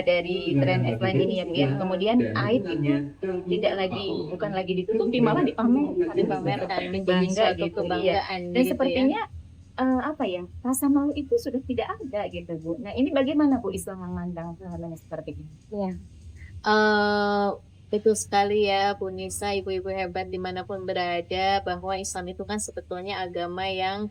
[SPEAKER 2] dari tren Islam ini ya Bu ya. Kemudian aib itu bukan lagi ditutupi, malah
[SPEAKER 1] Dipamerkan menjadi
[SPEAKER 2] bangga
[SPEAKER 1] suatu
[SPEAKER 2] gitu ya.
[SPEAKER 1] kebanggaan
[SPEAKER 2] Dan
[SPEAKER 1] gitu ya.
[SPEAKER 2] sepertinya apa ya, rasa malu itu sudah tidak ada gitu Bu. Nah ini bagaimana Bu Islam memandang fenomena seperti ini?
[SPEAKER 1] Ya. Betul sekali ya Bu Nisa, ibu-ibu hebat dimanapun berada, bahwa Islam itu kan sebetulnya agama yang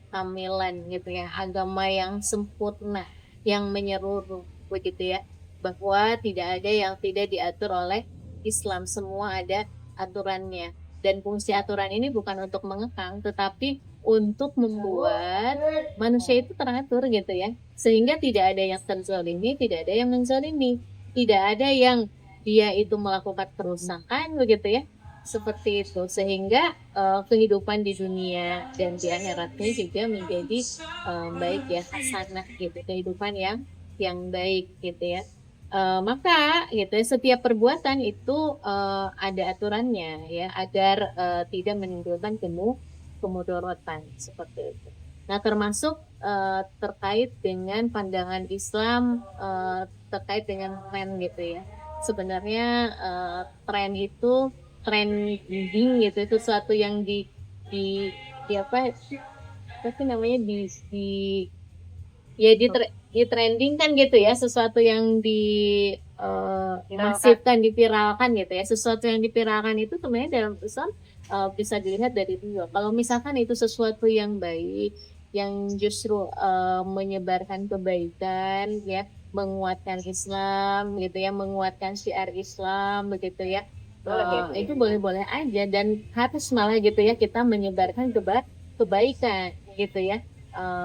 [SPEAKER 1] kamilan gitu ya, agama yang sempurna, yang menyeluruh begitu ya, bahwa tidak ada yang tidak diatur oleh Islam, semua ada aturannya, dan fungsi aturan ini bukan untuk mengekang tetapi untuk membuat manusia itu teratur gitu ya, sehingga tidak ada yang terzalimi, tidak ada yang menzalimi, tidak ada yang dia itu melakukan kerusakan begitu ya, seperti itu, sehingga kehidupan di dunia dan di akhiratnya juga menjadi baik ya, hasanah gitu, kehidupan yang baik gitu ya. Maka gitu ya, setiap perbuatan itu ada aturannya ya, agar tidak menimbulkan kemudorotan seperti itu. Nah, termasuk terkait dengan pandangan Islam terkait dengan tren gitu ya. Sebenarnya tren itu trending gitu, itu sesuatu yang di apa sih namanya, di ya di trending kan gitu ya, sesuatu yang masifkan, dipiralkan gitu ya. Sesuatu yang dipiralkan itu sebenarnya dalam Islam bisa dilihat dari dua. Kalau misalkan itu sesuatu yang baik, yang justru menyebarkan kebaikan ya, menguatkan Islam gitu ya, menguatkan syiar Islam begitu ya. Itu boleh-boleh aja, dan harus malah gitu ya, kita menyebarkan kebaikan gitu ya.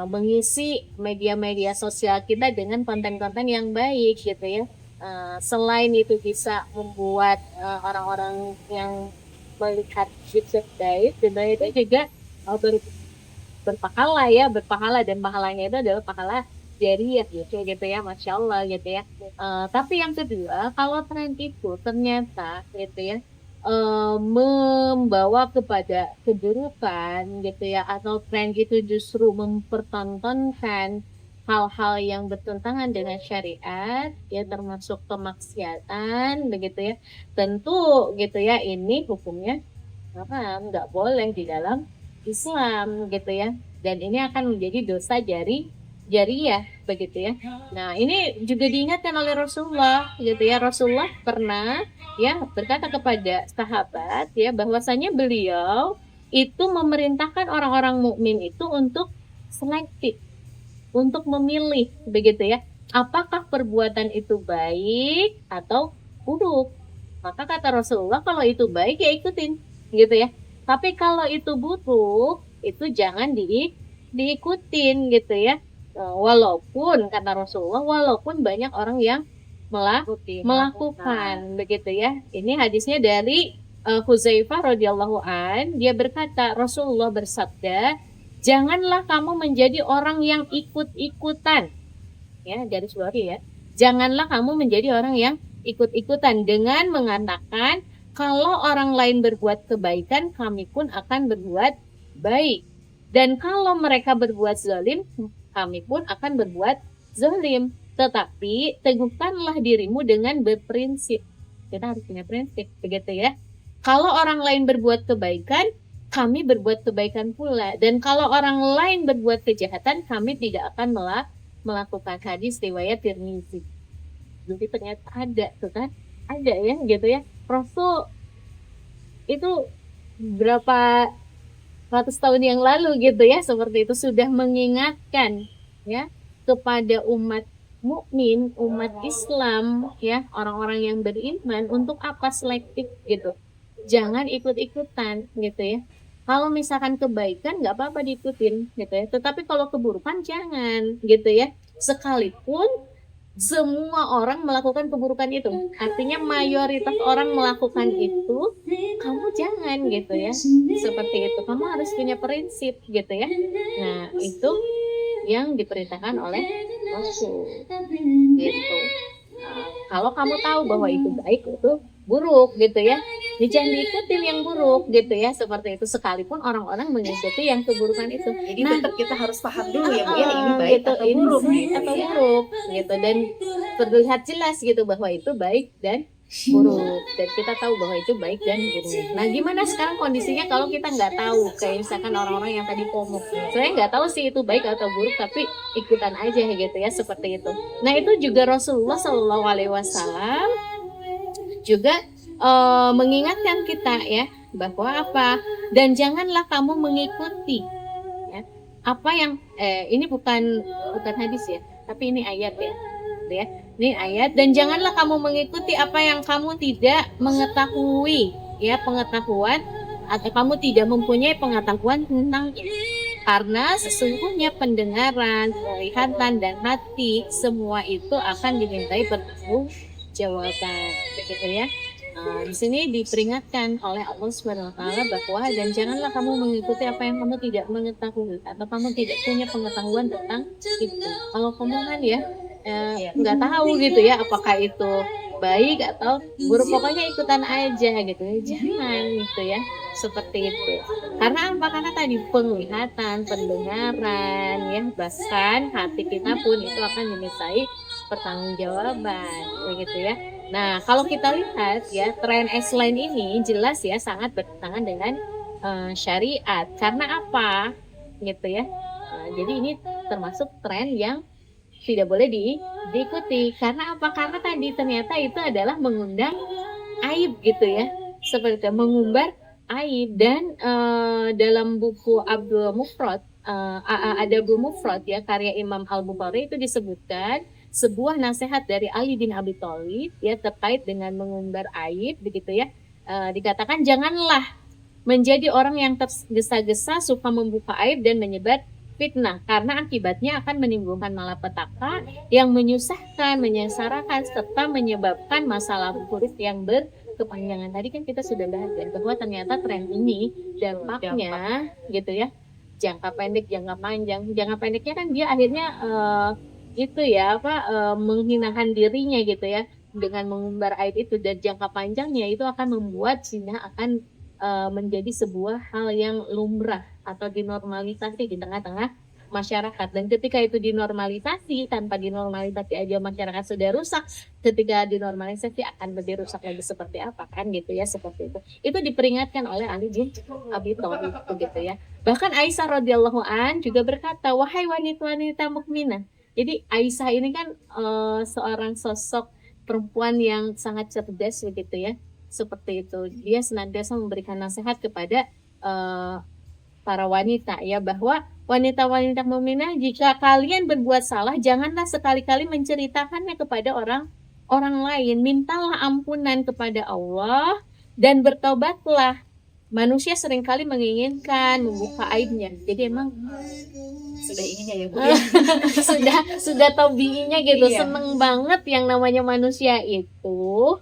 [SPEAKER 1] Mengisi media-media sosial kita dengan konten-konten yang baik gitu ya. Selain itu bisa membuat orang-orang yang melihat itu baik, dan itu juga berpahala ya, berpahala, dan pahalanya itu adalah pahala jariyah gitu ya, masya Allah gitu ya. Tapi yang kedua, kalau tren itu ternyata gitu ya membawa kepada keburukan gitu ya, atau tren itu justru mempertontonkan hal-hal yang bertentangan dengan syariat ya, termasuk kemaksiatan begitu ya, tentu gitu ya, ini hukumnya haram, nggak boleh di dalam Islam gitu ya, dan ini akan menjadi dosa jariyah begitu ya. Nah, ini juga diingatkan oleh Rasulullah gitu ya. Rasulullah pernah ya berkata kepada sahabat ya, bahwasanya beliau itu memerintahkan orang-orang mukmin itu untuk selektif, untuk memilih begitu ya, apakah perbuatan itu baik atau buruk. Maka kata Rasulullah, kalau itu baik ya ikutin gitu ya, tapi kalau itu buruk itu jangan diikutin gitu ya. Walaupun kata Rasulullah, walaupun banyak orang yang melakukan begitu ya. Ini hadisnya dari Huzaifah radhiyallahu an, dia berkata, Rasulullah bersabda, janganlah kamu menjadi orang yang ikut-ikutan ya, garis bawahi ya, janganlah kamu menjadi orang yang ikut-ikutan dengan mengatakan kalau orang lain berbuat kebaikan, kami pun akan berbuat baik, dan kalau mereka berbuat zalim, kami pun akan berbuat zalim. Tetapi teguhkanlah dirimu dengan berprinsip. Kita harus punya prinsip begitu ya. Kalau orang lain berbuat kebaikan, kami berbuat kebaikan pula, dan kalau orang lain berbuat kejahatan, kami tidak akan melakukan. Hadis riwayat Tirmizi. Jadi ternyata ada tuh kan, ada ya gitu ya. Rasul itu berapa ratus tahun yang lalu gitu ya, seperti itu sudah mengingatkan ya kepada umat mukmin, umat Islam ya, orang-orang yang beriman, untuk apa selektif gitu. Jangan ikut-ikutan gitu ya. Kalau misalkan kebaikan nggak apa-apa diikutin gitu ya, tetapi kalau keburukan jangan gitu ya. Sekalipun semua orang melakukan keburukan itu, artinya mayoritas orang melakukan itu, kamu jangan gitu ya, seperti itu. Kamu harus punya prinsip gitu ya. Nah, itu yang diperintahkan oleh Rasul gitu. Kalau kamu tahu bahwa itu baik, itu buruk gitu ya, jangan diikutin yang buruk gitu ya, seperti itu, sekalipun orang-orang mengikuti yang keburukan itu.
[SPEAKER 2] Jadi tetap kita harus paham dulu ya Bu ya, ini baik
[SPEAKER 1] gitu,
[SPEAKER 2] atau
[SPEAKER 1] ini
[SPEAKER 2] buruk
[SPEAKER 1] baik atau buruk gitu, dan terlihat jelas gitu bahwa itu baik dan buruk, dan kita tahu bahwa itu baik dan buruk. Nah, gimana sekarang kondisinya kalau kita nggak tahu, kayak misalkan orang-orang yang tadi FOMO, saya nggak tahu sih itu baik atau buruk, tapi ikutan aja gitu ya, seperti itu. Nah, itu juga Rasulullah Shallallahu Alaihi Wasallam juga mengingatkan kita ya, bahwa apa, dan janganlah kamu mengikuti ya, apa yang ini bukan hadis ya, tapi ini ayat ya. Ini ayat, dan janganlah kamu mengikuti apa yang kamu tidak mengetahui ya, pengetahuan, atau kamu tidak mempunyai pengetahuan tentangnya. Karena sesungguhnya pendengaran, penglihatan, dan hati semua itu akan dimintai pertanggung jawaban, begitu ya. Di sini diperingatkan oleh Allah Subhanahu wa taala bahwa dan janganlah kamu mengikuti apa yang kamu tidak mengetahui atau kamu tidak punya pengetahuan tentang itu. Kalau kamu kan ya nggak tahu gitu ya apakah itu baik atau buruk, pokoknya ikutan aja gitu ya. Jangan gitu ya, seperti itu. Karena apa? Karena tadi penglihatan, pendengaran ya, bahkan hati kita pun itu akan dimintai pertanggungjawaban begitu ya. Nah, kalau kita lihat ya, tren S-line ini jelas ya sangat bertentangan dengan syariat. Karena apa? Gitu ya. Jadi ini termasuk tren yang tidak boleh diikuti. Karena apa? Karena tadi ternyata itu adalah mengundang aib gitu ya. Seperti itu, mengumbar aib. Dan dalam buku Abdul Mufrad, Adabul Mufrad ya, karya Imam Al-Bukhari, itu disebutkan sebuah nasihat dari Ali bin Abi Thalib ya terkait dengan mengumbar aib begitu ya. Dikatakan janganlah menjadi orang yang tergesa-gesa suka membuka aib dan menyebar fitnah, karena akibatnya akan menimbulkan malapetaka yang menyusahkan, menyengsarakan, serta menyebabkan masalah buruk yang berkepanjangan. Tadi kan kita sudah bahas ya, bahwa ternyata tren ini dampaknya gitu ya, jangka pendek, jangka panjang. Jangka pendeknya kan dia akhirnya itu ya menghinakan dirinya gitu ya dengan mengumbar aib itu, dan jangka panjangnya itu akan membuat zina akan menjadi sebuah hal yang lumrah atau dinormalisasi di tengah-tengah masyarakat. Dan ketika itu dinormalisasi, tanpa dinormalisasi aja masyarakat sudah rusak, ketika dinormalisasi akan lebih rusak lagi seperti apa kan gitu ya, seperti itu. Itu diperingatkan oleh Ali bin Abi Thalib begitu ya. Bahkan Aisyah radhiyallahu an juga berkata, wahai wanita-wanita mukminah. Jadi Aisyah ini kan seorang sosok perempuan yang sangat cerdas begitu ya, seperti itu. Dia senantiasa memberikan nasihat kepada para wanita ya, bahwa wanita-wanita mukminah, jika kalian berbuat salah janganlah sekali-kali menceritakannya kepada orang lain. Mintalah ampunan kepada Allah dan bertobatlah. Manusia seringkali menginginkan membuka aibnya. Jadi emang
[SPEAKER 2] Sudah ininya ya Bu.
[SPEAKER 1] sudah tabiinya gitu.
[SPEAKER 2] Iya.
[SPEAKER 1] Seneng banget yang namanya manusia itu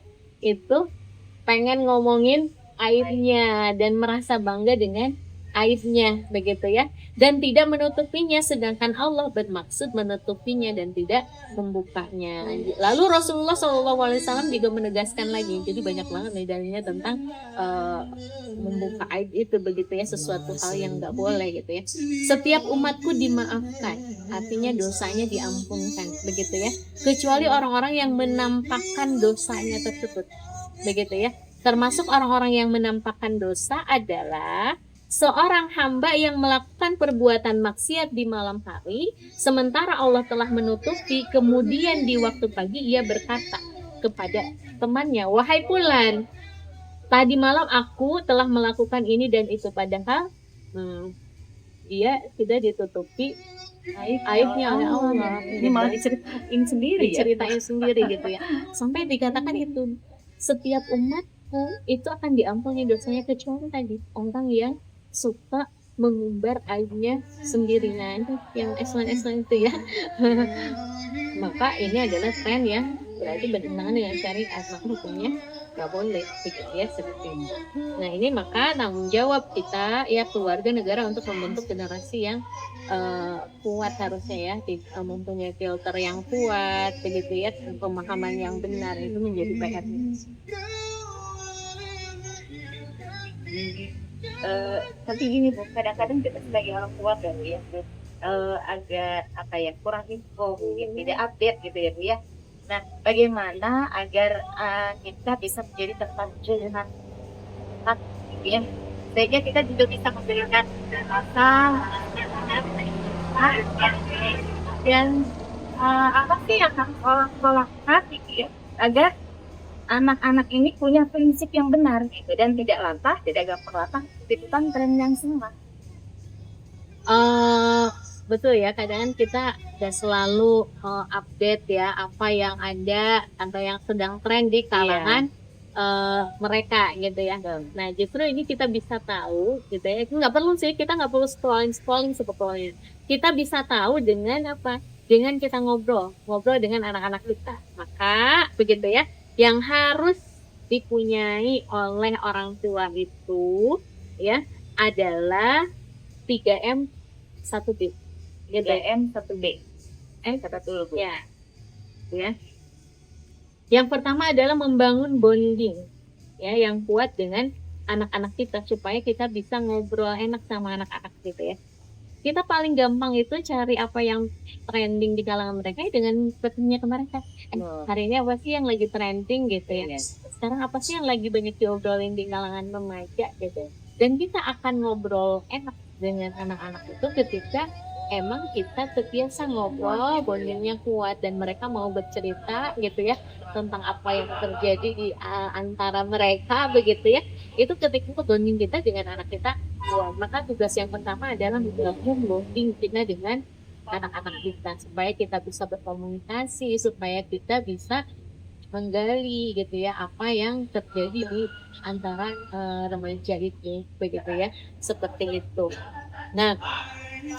[SPEAKER 1] pengen ngomongin aibnya dan merasa bangga dengan aibnya begitu ya, dan tidak menutupinya, sedangkan Allah bermaksud menutupinya dan tidak membukanya. Lalu Rasulullah SAW juga menegaskan lagi, jadi banyak banget nih dalilnya tentang membuka aib itu begitu ya, sesuatu hal yang nggak boleh gitu ya. Setiap umatku dimaafkan, artinya dosanya diampunkan begitu ya, kecuali orang-orang yang menampakkan dosanya tersebut begitu ya. Termasuk orang-orang yang menampakkan dosa adalah seorang hamba yang melakukan perbuatan maksiat di malam hari, sementara Allah telah menutupi, kemudian di waktu pagi ia berkata kepada temannya, wahai fulan, tadi malam aku telah melakukan ini dan itu, padahal dia tidak ditutupi aibnya oleh Allah.
[SPEAKER 2] Ini malah diceritain sendiri ya.
[SPEAKER 1] Diceritain sendiri gitu ya. Sampai dikatakan itu setiap umatku itu akan diampuni dosanya, kecuali tadi orang yang suka mengumbar aibnya sendiri. Nah, itu yang excellent itu ya. Maka ini adalah tren yang berarti bertentangan dengan syariat, maka hukumnya nggak boleh begitu ya, seperti ini. Nah, ini maka tanggung jawab kita ya, keluarga, negara, untuk membentuk generasi yang kuat harusnya ya, mempunyai filter yang kuat begitu ya, pemahaman yang benar, itu menjadi PR.
[SPEAKER 2] Tapi gini Bu, kadang-kadang kita sebagai orang tua kan ya, agak kurang info, mungkin tidak update gitu ya Bu ya. Nah, bagaimana agar kita bisa menjadi tempat curhat gitu ya, sehingga kita juga bisa memberikan rasa dan apa sih yang harus orang tua lakukan gitu ya, agar anak-anak ini punya prinsip yang benar gitu, dan tidak latah, tidak gampang latah ikutan tren yang sama.
[SPEAKER 1] Betul ya, kadang kita gak selalu update ya apa yang ada atau yang sedang tren di kalangan mereka gitu ya. Nah justru ini kita bisa tahu gitu ya, nggak perlu sih, kita nggak perlu scrolling sebetulnya. Kita bisa tahu dengan apa? Dengan kita ngobrol dengan anak-anak kita. Maka begitu ya, yang harus dipunyai oleh orang tua itu ya adalah 3M 1B gitu.
[SPEAKER 2] 3M 1B. Kata dulu, Bu.
[SPEAKER 1] Ya, ya. Yang pertama adalah membangun bonding ya yang kuat dengan anak-anak kita supaya kita bisa ngobrol enak sama anak-anak gitu ya. Kita paling gampang itu cari apa yang trending di kalangan mereka ya dengan bertanya ke mereka. Hari ini apa sih yang lagi trending gitu ya? Sekarang apa sih yang lagi banyak diobrolin di kalangan remaja gitu. Dan kita akan ngobrol enak dengan anak-anak itu ketika emang kita terbiasa ngobrol, bondingnya kuat dan mereka mau bercerita gitu ya tentang apa yang terjadi di antara mereka begitu ya. Itu ketika bonding kita dengan anak kita kuat. Maka tugas yang pertama adalah membangun bonding kita dengan anak-anak kita supaya kita bisa berkomunikasi, supaya kita bisa menggali gitu ya apa yang terjadi di antara remaja itu begitu ya, seperti itu. Nah,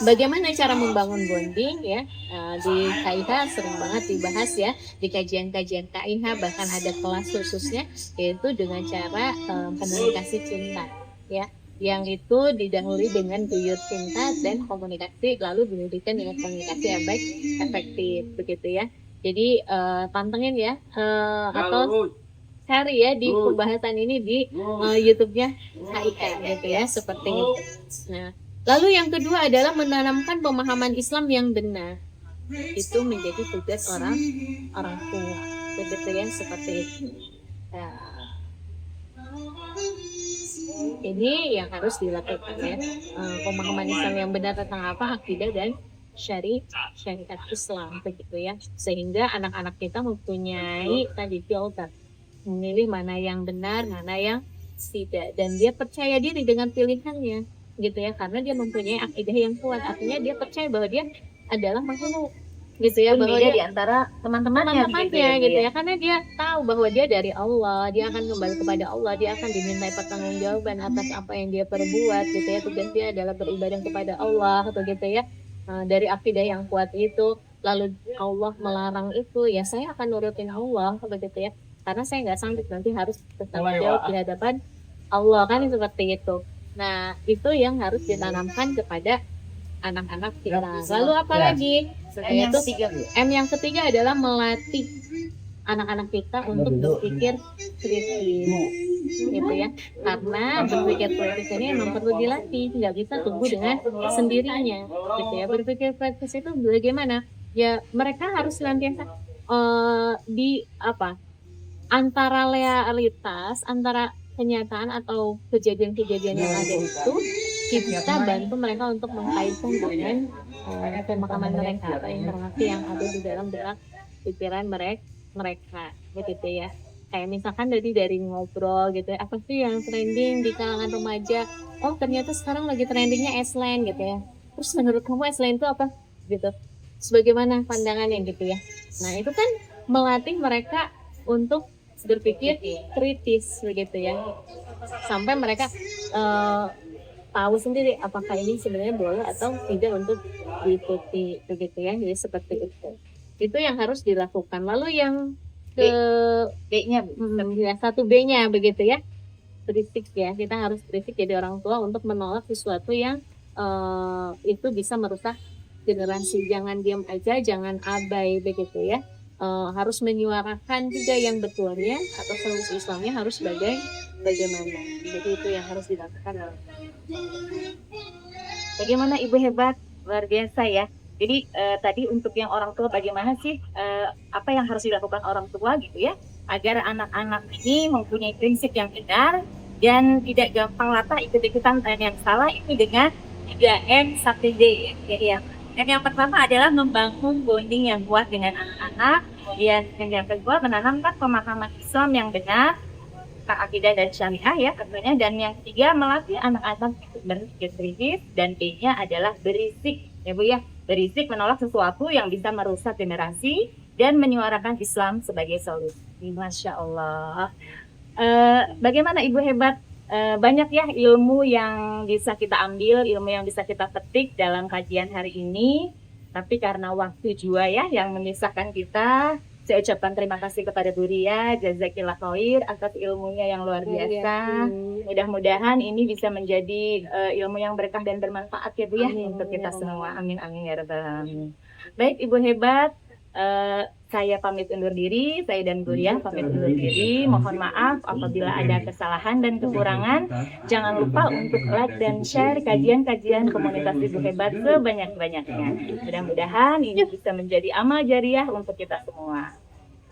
[SPEAKER 1] bagaimana cara membangun bonding ya? Di KIH sering banget dibahas ya di kajian-kajian KIH, bahkan ada kelas khususnya yaitu dengan cara komunikasi cinta ya, yang itu didahului dengan guyur cinta dan komunikasi, lalu dilanjutkan dengan komunikasi yang baik efektif begitu ya. Jadi pantengin ya atau cari ya di pembahasan ini di YouTube-nya KIK gitu ya, seperti itu. Nah, lalu yang kedua adalah menanamkan pemahaman Islam yang benar. Itu menjadi tugas orang tua. Begitu ya, seperti itu. Nah, ini yang harus dilakukan ya. Pemahaman Islam yang benar tentang apa, akidah dan syariat Islam begitu ya. Sehingga anak-anak kita mempunyai tadi filter, memilih mana yang benar, mana yang tidak, dan dia percaya diri dengan pilihannya gitu ya, karena dia mempunyai akidah yang kuat. Artinya dia percaya bahwa dia adalah makhluk gitu ya, bahwa dia
[SPEAKER 2] di antara teman-temannya
[SPEAKER 1] gitu ya, karena dia tahu bahwa dia dari Allah, dia akan kembali kepada Allah, dia akan dimintai pertanggungjawaban atas apa yang dia perbuat gitu ya. Tugas dia adalah beribadah kepada Allah begitu ya. Dari akidah yang kuat itu, lalu Allah melarang itu, ya saya akan nurutin Allah begitu ya, karena saya nggak sanggup nanti harus bertanggung jawab di hadapan Allah kan, seperti itu. Nah itu yang harus ditanamkan kepada anak-anak kita. Lalu apa lagi? Yaitu M yang ketiga adalah melatih anak-anak kita untuk berpikir kritis gitu ya, karena berpikir kritis ini memang perlu dilatih, nggak bisa tumbuh dengan sendirinya gitu ya. Berpikir kritis itu bagaimana ya, mereka harus senantiasa di apa, antara realitas, antara kenyataan atau kejadian-kejadian yang ada itu kita bantu mereka untuk mengkaitkan dengan pemahaman mereka atau informasi yang ada di dalam benak pikiran mereka gitu ya. Kayak misalkan dari ngobrol gitu ya, apa sih yang trending di kalangan remaja? Oh ternyata sekarang lagi trendingnya S-Line gitu ya. Terus menurut kamu S-Line itu apa gitu? Sebagaimana pandangannya gitu ya. Nah itu kan melatih mereka untuk berpikir kritis begitu ya, sampai mereka tahu sendiri apakah ini sebenarnya boleh atau tidak untuk diikuti begitu ya. Jadi seperti itu yang harus dilakukan. Lalu yang ke B-nya, ya 1B-nya begitu ya, berisik ya. Kita harus berisik jadi orang tua untuk menolak sesuatu yang itu bisa merusak generasi. Jangan diam aja, jangan abai begitu ya. Harus menyuarakan juga yang betulnya atau solusi Islamnya harus bagaimana. Jadi itu yang harus dilakukan.
[SPEAKER 2] Bagaimana Ibu hebat, luar biasa ya. Jadi tadi untuk yang orang tua bagaimana sih apa yang harus dilakukan orang tua gitu ya, agar anak-anak ini mempunyai prinsip yang benar dan tidak gampang latah ikut-ikutan tren yang salah, itu dengan 3M 1D ya. Dan yang pertama adalah membangun bonding yang kuat dengan anak-anak, dan yang kedua menanamkan pemahaman Islam yang benar, akidah dan syariah ya tentunya, dan yang ketiga melatih anak-anak berpikir kritis, dan B-nya adalah berisik ya Bu ya, berisik menolak sesuatu yang bisa merusak generasi dan menyuarakan Islam sebagai solusi. Masya Allah. Bagaimana Ibu Hebat? Banyak ya ilmu yang bisa kita ambil, ilmu yang bisa kita petik dalam kajian hari ini. Tapi karena waktu juga ya yang memisahkan kita, saya ucapkan terima kasih kepada Bu Ria, jazakillah khair atas ilmunya yang luar biasa. Mudah-mudahan ini bisa menjadi ilmu yang berkah dan bermanfaat ya Bu ya untuk kita semua. Amin amin ya rabbal alamin. Baik Ibu Hebat, saya pamit undur diri, saya dan Bu Ria pamit undur diri. Mohon maaf apabila ada kesalahan dan kekurangan. Jangan lupa untuk like dan share kajian-kajian komunitas Ibu Hebat sebanyak-banyaknya. Mudah-mudahan ini bisa menjadi amal jariah untuk kita semua.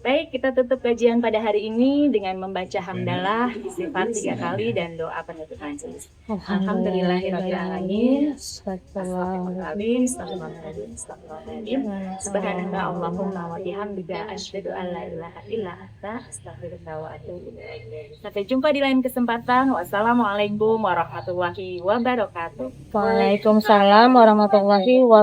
[SPEAKER 2] Baik, kita tutup kajian pada hari ini dengan membaca hamdalah, istighfar 3 kali dan doa penutup majelis. Alhamdulillahirrahmanirrahim. Astagfirullahaladzim, astagfirullahaladzim, astagfirullahaladzim. Subhanallah, Allahumma wa bihamdika asyhadu an la ilaha illa anta astaghfiruka wa atubu ilaik. Sampai jumpa di lain kesempatan. Wassalamualaikum warahmatullahi wabarakatuh.
[SPEAKER 3] Waalaikumsalam warahmatullahi wabarakatuh.